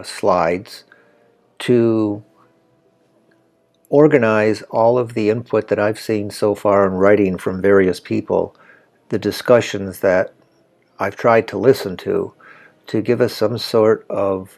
slides to organize all of the input that I've seen so far in writing from various people, the discussions that I've tried to listen to give us some sort of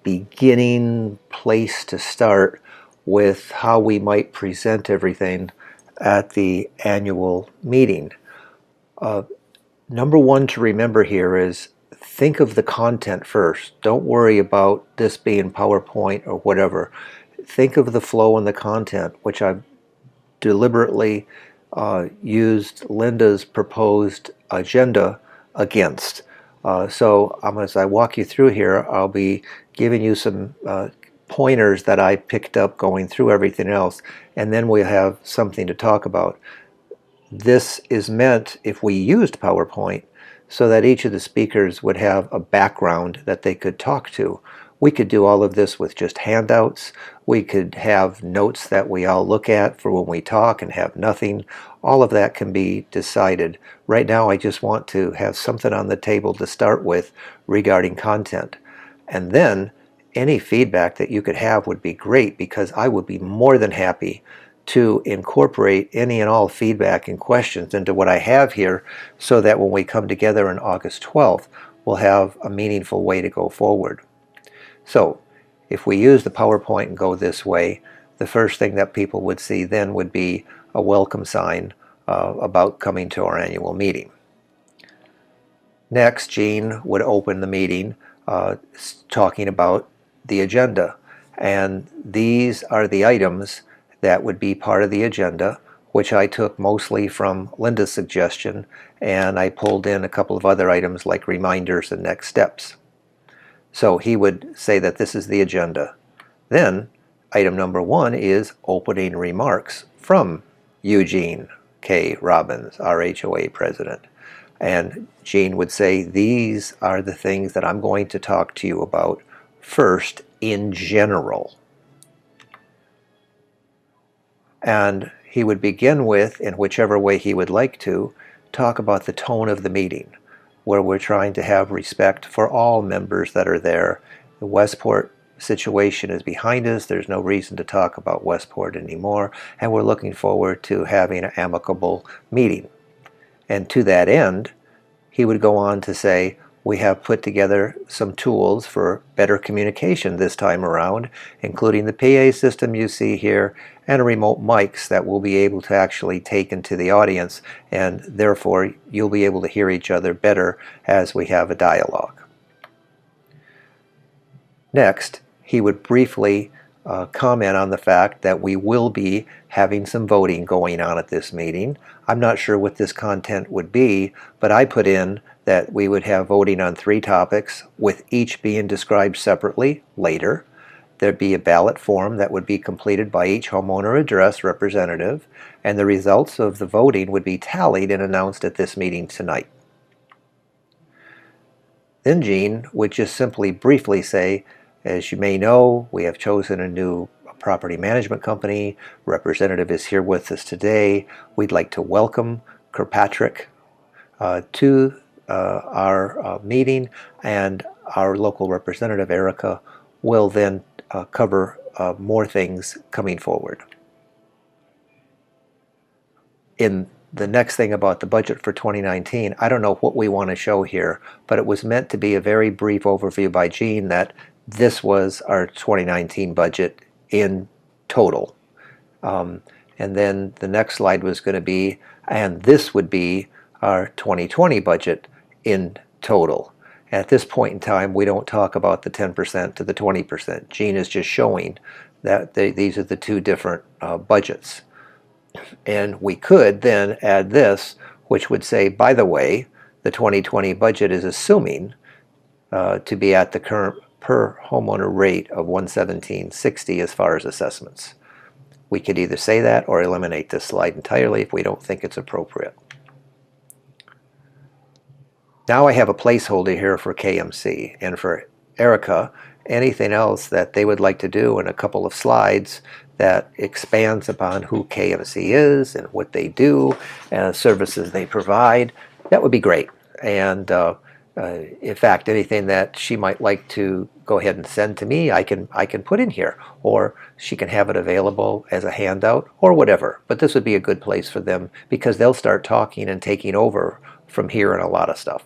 beginning place to start with how we might present everything at the annual meeting. Number one to remember here is think of the content first. Don't worry about this being PowerPoint or whatever. Think of the flow and the content, which I've deliberately used Linda's proposed agenda against. So as I walk you through here, I'll be giving you some pointers that I picked up going through everything else, and then we'll have something to talk about. This is meant, if we used PowerPoint, so that each of the speakers would have a background that they could talk to. We could do all of this with just handouts. We could have notes that we all look at for when we talk and have nothing. All of that can be decided. Right now I just want to have something on the table to start with regarding content. And then any feedback that you could have would be great, because I would be more than happy to incorporate any and all feedback and questions into what I have here, so that when we come together on August 12th, we'll have a meaningful way to go forward. So if we use the PowerPoint and go this way, the first thing that people would see then would be a welcome sign about coming to our annual meeting. Next, Jean would open the meeting talking about the agenda. And these are the items that would be part of the agenda, which I took mostly from Linda's suggestion, and I pulled in a couple of other items like reminders and next steps. So he would say that this is the agenda. Then item number one is opening remarks from Eugene K. Robbins, our HOA president. And Gene would say, these are the things that I'm going to talk to you about first in general. And he would begin with, in whichever way he would like to, talk about the tone of the meeting, where we're trying to have respect for all members that are there. The Westport situation is behind us. There's no reason to talk about Westport anymore, and we're looking forward to having an amicable meeting. And to that end, he would go on to say, we have put together some tools for better communication this time around, including the PA system you see here and remote mics that we'll be able to actually take into the audience, and therefore you'll be able to hear each other better as we have a dialogue. Next, he would briefly comment on the fact that we will be having some voting going on at this meeting. I'm not sure what this content would be, but I put in that we would have voting on 3 topics, with each being described separately later. There'd be a ballot form that would be completed by each homeowner address representative, and the results of the voting would be tallied and announced at this meeting tonight. Then Gene would just simply briefly say, as you may know, we have chosen a new property management company. Representative is here with us today. We'd like to welcome Kirkpatrick to our meeting, and our local representative, Erica, will then cover more things coming forward. In the next thing about the budget for 2019, I don't know what we want to show here, but it was meant to be a very brief overview by Gene that this was our 2019 budget in total. And then the next slide was going to be, and this would be our 2020 budget in total. At this point in time, we don't talk about the 10% to the 20%. Gene is just showing that these are the 2 different budgets. And we could then add this, which would say, by the way, the 2020 budget is assuming to be at the current per homeowner rate of $117.60 as far as assessments. We could either say that or eliminate this slide entirely if we don't think it's appropriate. Now I have a placeholder here for KMC, and for Erica, anything else that they would like to do in a couple of slides that expands upon who KMC is and what they do and services they provide, that would be great. And in fact, anything that she might like to go ahead and send to me, I can put in here, or she can have it available as a handout or whatever. But this would be a good place for them because they'll start talking and taking over from here and a lot of stuff.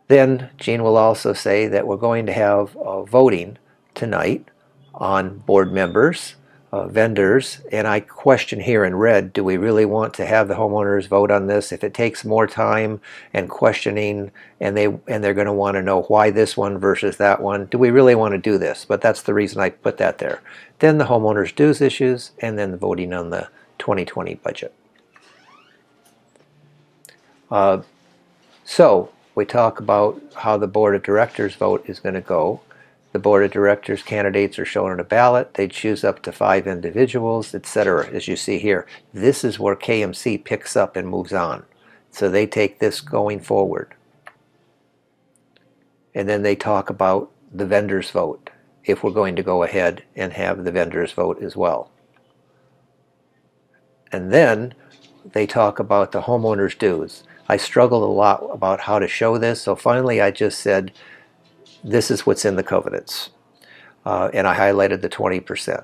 Then Jean will also say that we're going to have voting tonight on board members, vendors, and I question here in red, do we really want to have the homeowners vote on this? If it takes more time and questioning, and they're going to want to know why this one versus that one, do we really want to do this? But that's the reason I put that there. Then the homeowners dues issues, and then the voting on the 2020 budget. So we talk about how the board of directors vote is going to go. The board of directors candidates are shown on a ballot. They choose up to 5 individuals, etc. As you see here, this is where KMC picks up and moves on. So they take this going forward. And then they talk about the vendors vote, if we're going to go ahead and have the vendors vote as well. And then they talk about the homeowners dues. I struggled a lot about how to show this, so finally I just said, this is what's in the covenants. And I highlighted the 20%.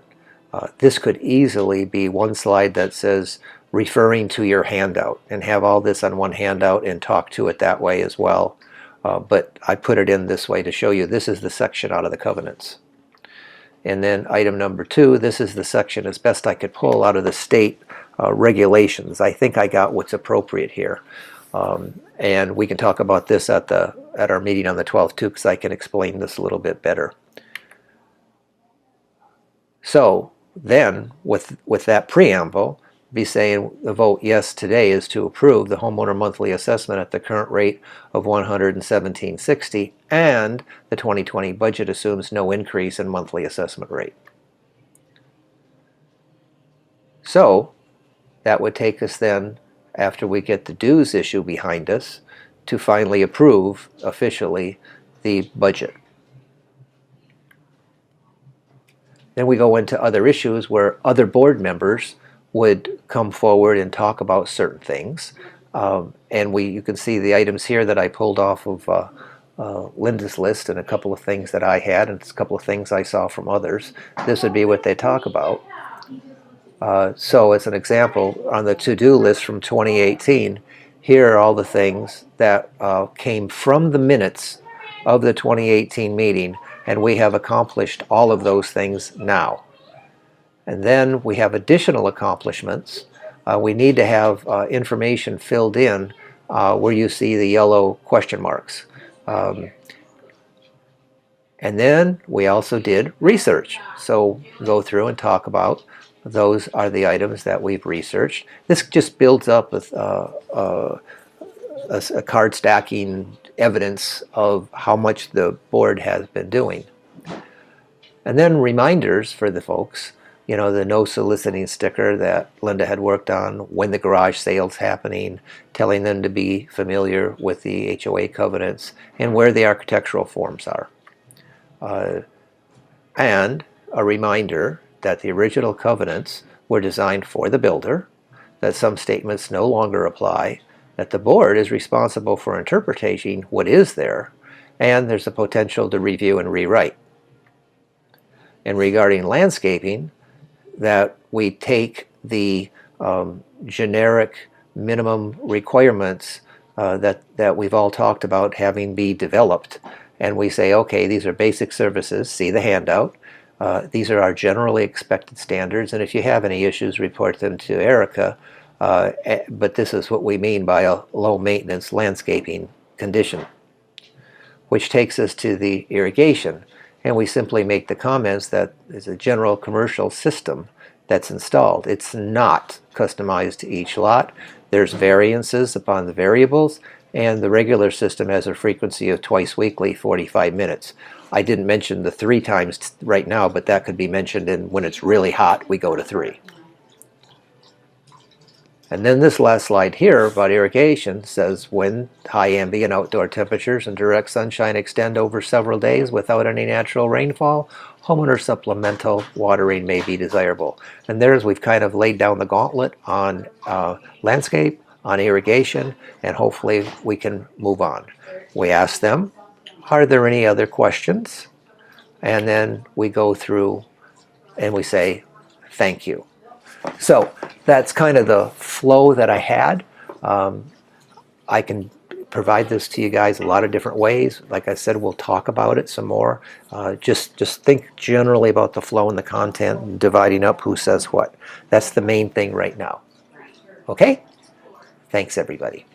This could easily be one slide that says referring to your handout and have all this on one handout and talk to it that way as well. But I put it in this way to show you this is the section out of the covenants. And then item number 2, this is the section as best I could pull out of the state regulations. I think I got what's appropriate here. And we can talk about this at our meeting on the 12th too, because I can explain this a little bit better. So then, with that preamble, be saying the vote yes today is to approve the homeowner monthly assessment at the current rate of $117.60, and the 2020 budget assumes no increase in monthly assessment rate. So that would take us then, after we get the dues issue behind us, to finally approve officially the budget. Then we go into other issues where other board members would come forward and talk about certain things. And you can see the items here that I pulled off of Linda's list, and a couple of things that I had and a couple of things I saw from others. This would be what they talk about. So as an example, on the to-do list from 2018, here are all the things that came from the minutes of the 2018 meeting, and we have accomplished all of those things now. And then we have additional accomplishments. We need to have information filled in where you see the yellow question marks. And then we also did research. So go through and talk about those are the items that we've researched. This just builds up with a card stacking evidence of how much the board has been doing. And then reminders for the folks, you know, the no soliciting sticker that Linda had worked on, when the garage sale's happening, telling them to be familiar with the HOA covenants and where the architectural forms are. And a reminder that the original covenants were designed for the builder, that some statements no longer apply, that the board is responsible for interpreting what is there, and there's a potential to review and rewrite. And regarding landscaping, that we take the generic minimum requirements that we've all talked about having be developed, and we say, okay, these are basic services, see the handout. These are our generally expected standards, and if you have any issues, report them to Erica. But this is what we mean by a low-maintenance landscaping condition, which takes us to the irrigation. And we simply make the comments that there's a general commercial system that's installed. It's not customized to each lot. There's variances upon the variables, and the regular system has a frequency of twice weekly, 45 minutes. I didn't mention the 3 times right now, but that could be mentioned in when it's really hot, we go to 3. And then this last slide here about irrigation says when high ambient outdoor temperatures and direct sunshine extend over several days without any natural rainfall, homeowner supplemental watering may be desirable. And there's, we've kind of laid down the gauntlet on landscape, on irrigation, and hopefully we can move on. We asked them are there any other questions? And then we go through and we say, thank you. So that's kind of the flow that I had. I can provide this to you guys a lot of different ways. Like I said, we'll talk about it some more. Just think generally about the flow and the content and dividing up who says what. That's the main thing right now. Okay? Thanks, everybody.